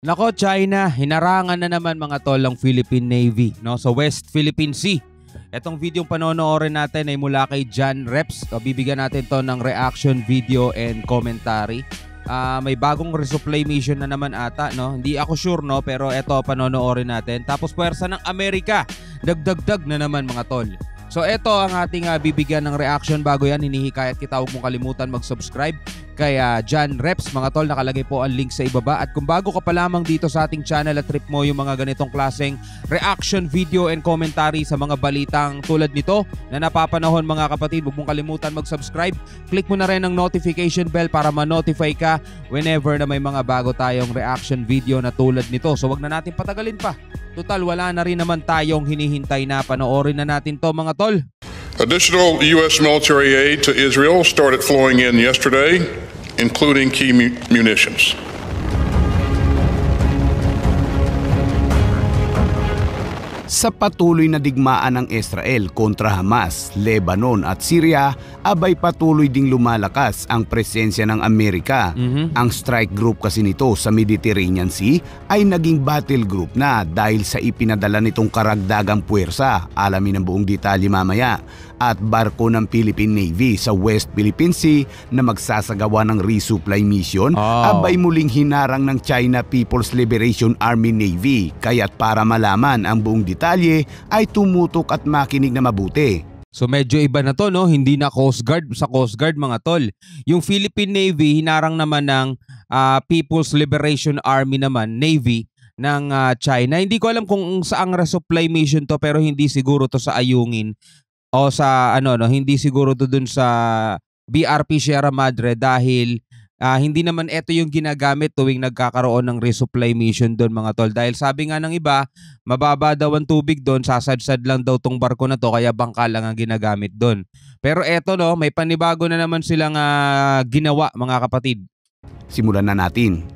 Nako, China, hinarangan na naman mga tol ang Philippine Navy, no, sa West Philippine Sea. Etong videong panonoorin natin ay mula kay John Reps. Bibigyan natin to ng reaction video and commentary. May bagong resupply mission na naman ata, no? Hindi ako sure, no, pero eto panonoorin natin. Tapos puwersa ng Amerika, dagdagdag na naman mga tol. So eto ang ating bibigyan ng reaction. Bago yan, hinihikayat kita, huwag mong kalimutan mag-subscribe kay John Reps mga tol. Nakalagay po ang link sa ibaba. At kung bago ka pa lamang dito sa ating channel at trip mo yung mga ganitong klaseng reaction video and commentary sa mga balitang tulad nito na napapanahon mga kapatid, huwag mong kalimutan mag-subscribe. Click mo na rin ang notification bell para ma-notify ka whenever na may mga bago tayong reaction video na tulad nito. So wag na natin patagalin pa. Total, wala na rin naman tayong hinihintay na. Panoorin na natin to mga tol. Additional U.S. military aid to Israel started flowing in yesterday, including key munitions. Sa patuloy na digmaan ng Israel kontra Hamas, Lebanon at Syria, abay patuloy ding lumalakas ang presensya ng Amerika. Ang strike group kasi nito sa Mediterranean Sea ay naging battle group na dahil sa ipinadala nitong karagdagang puwersa, alamin ang buong detalye mamaya, at barko ng Philippine Navy sa West Philippine Sea na magsasagawa ng resupply mission, abay muling hinarang ng China People's Liberation Army Navy. Kaya't para malaman ang buong detalye ay tumutok at makinig na mabuti. So medyo iba na to, no? Hindi na Coast Guard, sa Coast Guard mga tol. Yung Philippine Navy hinarang naman ng People's Liberation Army naman, Navy ng China. Hindi ko alam kung saang resupply mission to, pero hindi siguro to sa Ayungin o sa hindi siguro to dun sa BRP Sierra Madre dahil hindi naman ito yung ginagamit tuwing nagkakaroon ng resupply mission doon mga tol. Dahil sabi nga ng iba, mababa daw ang tubig doon, sasadsad lang daw tong barko na to, kaya bangka lang ang ginagamit doon. Pero eto, no, may panibago na naman silang ginawa mga kapatid. Simulan na natin.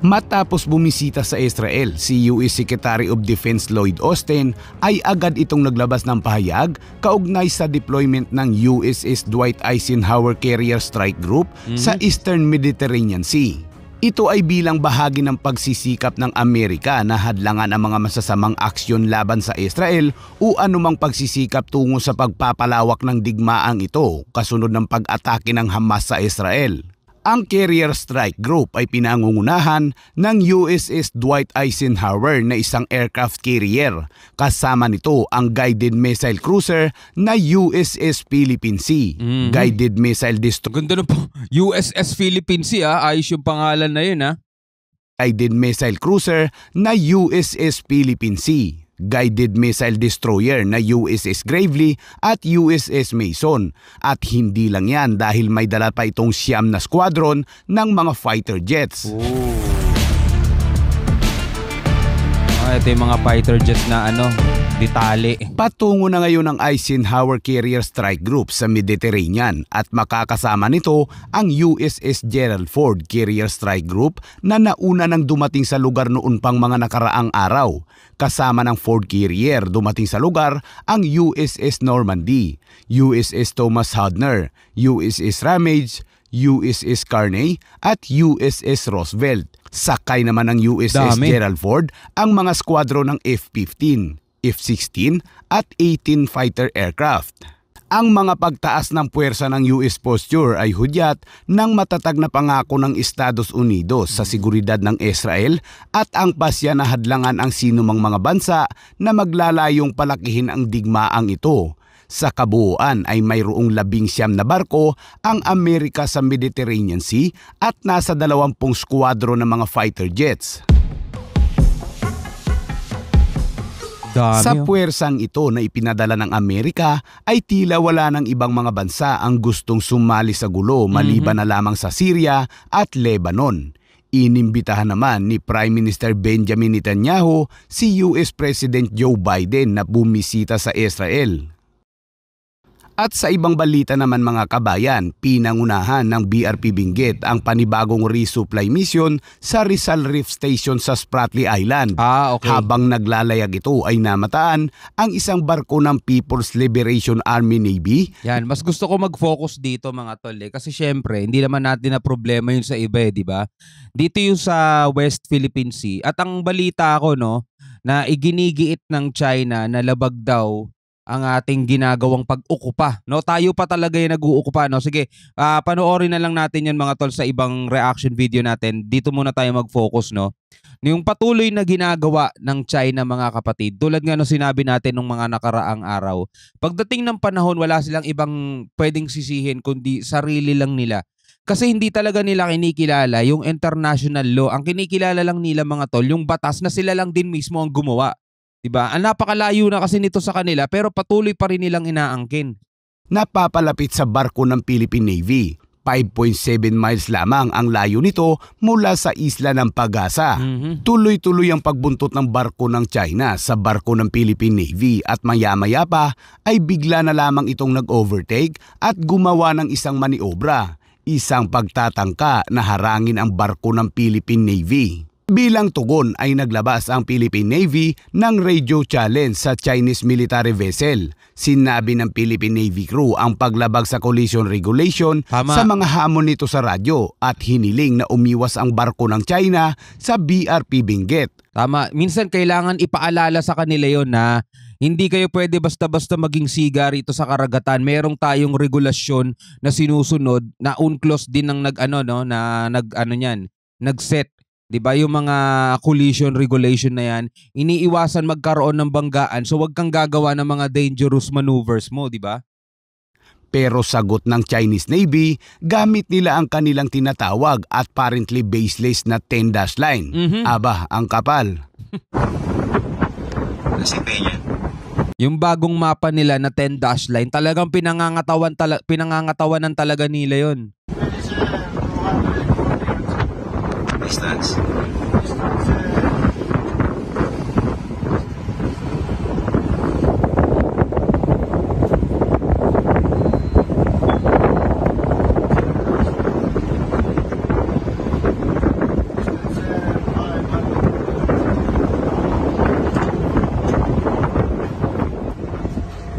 Matapos bumisita sa Israel, si US Secretary of Defense Lloyd Austin ay agad itong naglabas ng pahayag kaugnay sa deployment ng USS Dwight Eisenhower Carrier Strike Group sa Eastern Mediterranean Sea. Ito ay bilang bahagi ng pagsisikap ng Amerika na hadlangan ang mga masasamang aksyon laban sa Israel o anumang pagsisikap tungo sa pagpapalawak ng digmaang ito kasunod ng pag-atake ng Hamas sa Israel. Ang Carrier Strike Group ay pinangungunahan ng USS Dwight Eisenhower na isang aircraft carrier. Kasama nito ang guided missile cruiser na USS Philippine Sea. Guided missile destroyer. Ganda na po. USS Philippine Sea, ayos yung pangalan na yun Guided missile cruiser na USS Philippine Sea. Guided missile destroyer na USS Gravely at USS Mason. At hindi lang yan dahil may dala pa itong 9 na squadron ng mga fighter jets. Ito yung mga fighter jets na detali. Patungo na ngayon ang Eisenhower Carrier Strike Group sa Mediterranean at makakasama nito ang USS Gerald Ford Carrier Strike Group na nauna nang dumating sa lugar noon pang mga nakaraang araw. Kasama ng Ford Carrier dumating sa lugar ang USS Normandy, USS Thomas Hudner, USS Ramage, USS Carney at USS Roosevelt. Sakay naman ng USS Gerald Ford ang mga squadron ng F-15, F-16 at 18 fighter aircraft. Ang mga pagtaas ng puwersa ng US posture ay hudyat ng matatag na pangako ng Estados Unidos sa seguridad ng Israel at ang pasya na hadlangan ang sinumang mga bansa na maglalayong palakihin ang digmaang ito. Sa kabuuan ay mayroong 19 na barko ang Amerika sa Mediterranean Sea at nasa 20 squadron ng mga fighter jets. Sa puwersang ito na ipinadala ng Amerika ay tila wala ng ibang mga bansa ang gustong sumali sa gulo maliban na lamang sa Syria at Lebanon. Inimbitahan naman ni Prime Minister Benjamin Netanyahu si US President Joe Biden na bumisita sa Israel. At sa ibang balita naman mga kabayan, pinangunahan ng BRP Benguet ang panibagong resupply mission sa Rizal Reef Station sa Spratly Island. Okay. Habang naglalayag ito ay namataan ang isang barko ng People's Liberation Army Navy. Yan, mas gusto ko mag-focus dito mga tol kasi syempre hindi naman natin na problema yun sa iba di ba? Dito yung sa West Philippine Sea at ang balita ko na iginigiit ng China na labag daw ang ating ginagawang pag-ukupa. Tayo pa talaga yung nag-uukupa. Sige, panoorin na lang natin yan mga tol sa ibang reaction video natin. Dito muna tayo mag-focus. Yung patuloy na ginagawa ng China mga kapatid, tulad nga sinabi natin nung mga nakaraang araw, pagdating ng panahon wala silang ibang pwedeng sisihin kundi sarili lang nila. Kasi hindi talaga nila kinikilala yung international law. Ang kinikilala lang nila mga tol, yung batas na sila lang din mismo ang gumawa. Diba? Ang napakalayo na kasi nito sa kanila pero patuloy pa rin nilang inaangkin. Napapalapit sa barko ng Philippine Navy. 5.7 miles lamang ang layo nito mula sa isla ng Pag-asa. Tuloy-tuloy ang pagbuntot ng barko ng China sa barko ng Philippine Navy at maya-maya pa ay bigla na lamang itong nag-overtake at gumawa ng isang maniobra. Isang pagtatangka na harangin ang barko ng Philippine Navy. Bilang tugon ay naglabas ang Philippine Navy ng radio challenge sa Chinese military vessel. Sinabi ng Philippine Navy crew ang paglabag sa collision regulation sa mga hamon nito sa radyo at hiniling na umiwas ang barko ng China sa BRP Benguet. Tama, minsan kailangan ipaalala sa kanila yon na hindi kayo pwede basta-basta maging siga rito sa karagatan. Merong tayong regulasyon na sinusunod na UNCLOS din ng nag-set. 'Di ba yung mga collision regulation na yan, iniiwasan magkaroon ng banggaan so wag kang gagawa ng mga dangerous maneuvers mo, 'di ba? Pero sagot ng Chinese Navy, gamit nila ang kanilang tinatawag at apparently baseless na 10-dash line. Aba, ang kapal. Yung bagong mapa nila na 10-dash line, talagang pinangangatawanan talaga nila yon. Distance.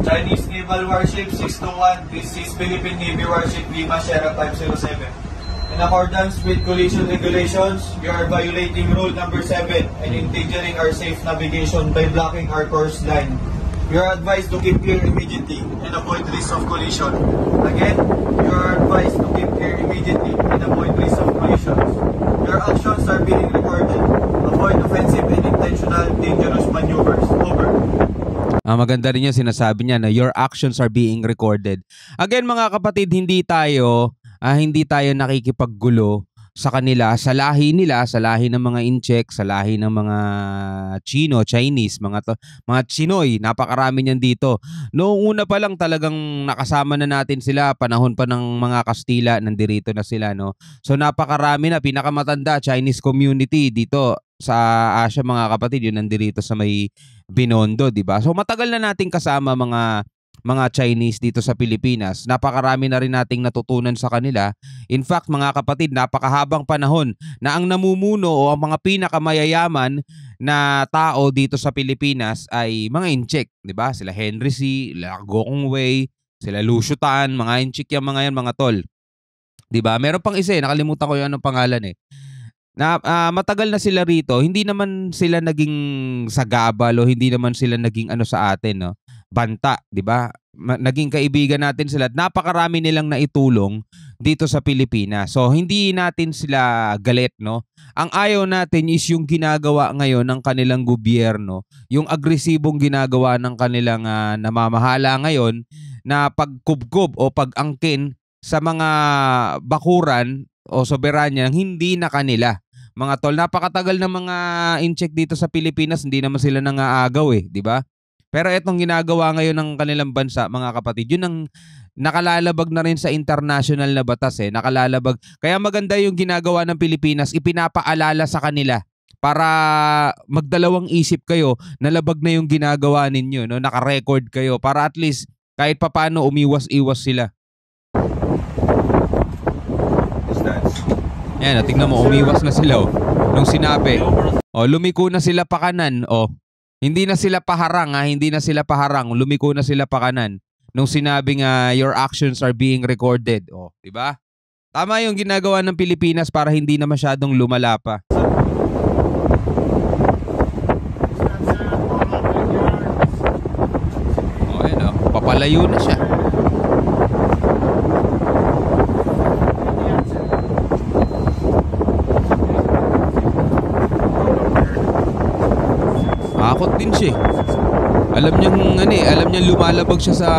Chinese Naval Warship 621, this is Philippine Navy Warship Lima Sierra 507. In accordance with collision regulations, you are violating rule number 7 and endangering our safe navigation by blocking our course line. You are advised to keep clear immediately and avoid risk of collision. Again, you are advised to keep clear immediately and avoid risk of collisions. Your actions are being recorded. Avoid offensive and intentional dangerous maneuvers. Over. Maganda rin yung sinasabi niya na your actions are being recorded. Again mga kapatid, hindi tayo nakikipaggulo sa kanila, sa lahi nila, sa lahi ng mga Incheck, sa lahi ng mga Chinese, mga Chinoy, napakarami niyan dito. Noong una pa lang talagang nakasama na natin sila, panahon pa ng mga Kastila, nandirito na sila, no? So napakarami na, pinakamatanda Chinese community dito sa Asia mga kapatid, yun nandirito sa may Binondo, di ba? So matagal na nating kasama mga Chinese dito sa Pilipinas. Napakarami na rin nating natutunan sa kanila. In fact, mga kapatid, napakahabang panahon na ang namumuno o ang mga pinakamayayaman na tao dito sa Pilipinas ay mga Incheck, 'di ba? Sila Henry C, sila Gokong Wei, sila Lucio Tan, mga Incheck yung mga yan, mga tol. 'Di ba? Meron pang isa, nakalimutan ko 'yung anong pangalan eh. Matagal na sila rito, hindi naman sila naging sagabal o hindi naman sila naging sa atin, no? Banta, 'di ba? Naging kaibigan natin sila at napakarami nilang naitulong dito sa Pilipinas. So hindi natin sila galit, no? Ang ayaw natin is yung ginagawa ngayon ng kanilang gobyerno, yung agresibong ginagawa ng kanilang namamahala ngayon na pagkubkob o pag-angkin sa mga bakuran o soberanya hindi na kanila. Mga tol, napakatagal ng mga Incheck dito sa Pilipinas, hindi naman sila nangaagaw eh, 'di ba? Pero itong ginagawa ngayon ng kanilang bansa, mga kapatid, yun ang nakalalabag na rin sa international na batas eh. Nakalalabag. Kaya maganda yung ginagawa ng Pilipinas, ipinapaalala sa kanila para magdalawang isip kayo na labag na yung ginagawa ninyo, no? Naka-record kayo para at least kahit papaano umiwas-iwas sila. Distance. Ayan, tingnan mo, umiwas na sila oh. Nung sinabi, lumiko na sila pa kanan. Hindi na sila paharang hindi na sila paharang. Lumiko na sila pa kanan. Nung sinabing your actions are being recorded. Diba? Tama yung ginagawa ng Pilipinas para hindi na masyadong lumala pa. Ayan papalayo na siya. Akot din siya. Alam niyang lumalabag siya sa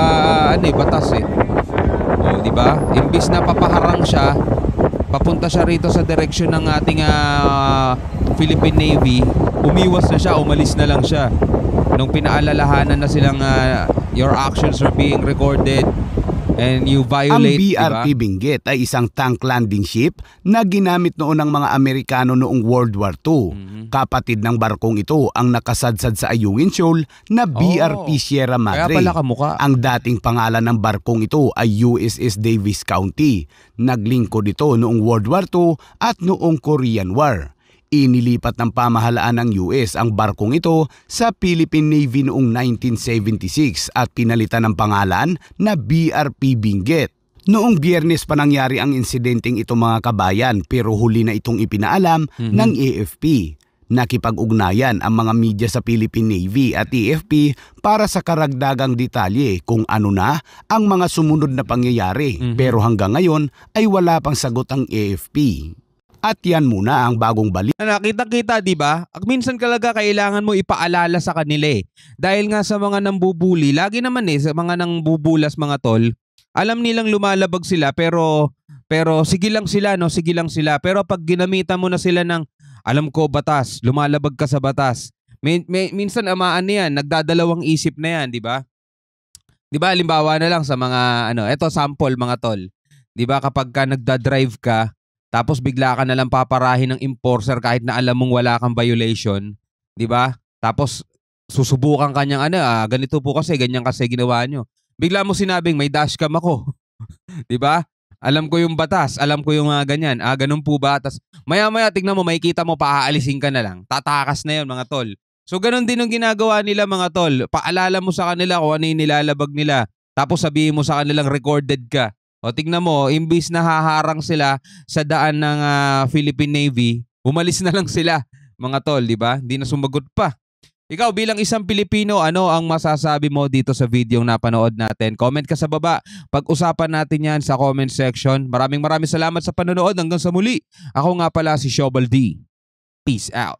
batas eh. Di ba? Imbis na papaharang siya, papunta siya rito sa direksyon ng ating Philippine Navy, umiwas na siya, umalis na lang siya. Nung pinaalalahanan na silang your actions are being recorded and you violate, ang BRP diba? Benguet ay isang tank landing ship na ginamit noon ng mga Amerikano noong World War II. Kapatid ng barkong ito ang nakasadsad sa Ayungin Shoal na BRP Sierra Madre. Kaya pala kamukha. Ang dating pangalan ng barkong ito ay USS Davis County. Naglingkod ito noong World War II at noong Korean War. Inilipat ng pamahalaan ng US ang barkong ito sa Philippine Navy noong 1976 at pinalitan ng pangalan na BRP Benguet. Noong Biyernes pa nangyari ang insidenteng ito mga kabayan pero huli na itong ipinaalam ng AFP. Nakipag-ugnayan ang mga media sa Philippine Navy at AFP para sa karagdagang detalye kung ano na ang mga sumunod na pangyayari pero hanggang ngayon ay wala pang sagot ang AFP. At yan muna ang bagong balita. Nakita-kita, di ba? Minsan talaga kailangan mo ipaalala sa kanila eh. Dahil nga sa mga nambubuli, lagi naman sa mga nambubulas mga tol, alam nilang lumalabag sila pero sige lang sila, sige lang sila. Pero pag ginamitan mo na sila ng, alam ko batas, lumalabag ka sa batas. Minsan yan, nagdadalawang isip na yan, di ba? Di ba, halimbawa na lang sa mga, eto sample mga tol. Di ba kapag ka nagda-drive ka, tapos bigla ka na lang paparahin ng enforcer kahit na alam mong wala kang violation, 'di ba? Tapos susubukan kanyang ganito po kasi ganyan kasi ginawa nyo. Bigla mo sinabing may dashcam ako. 'Di ba? Alam ko yung batas, alam ko yung ganyan. Ganun po ba? Tapos maya-maya tignan mo, makikita mo paaalisin ka na lang. Tatakas na 'yon mga tol. So ganun din ang ginagawa nila mga tol. Paalala mo sa kanila kung ano yung nilalabag nila. Tapos sabihin mo sa kanilang recorded ka. Tingnan mo, imbis na haharang sila sa daan ng Philippine Navy, umalis na lang sila, mga tol, di ba? Hindi na sumagot pa. Ikaw bilang isang Pilipino, ano ang masasabi mo dito sa video na napanood natin? Comment ka sa baba. Pag-usapan natin yan sa comment section. Maraming salamat sa panonood. Hanggang sa muli. Ako nga pala si Shobal D. Peace out.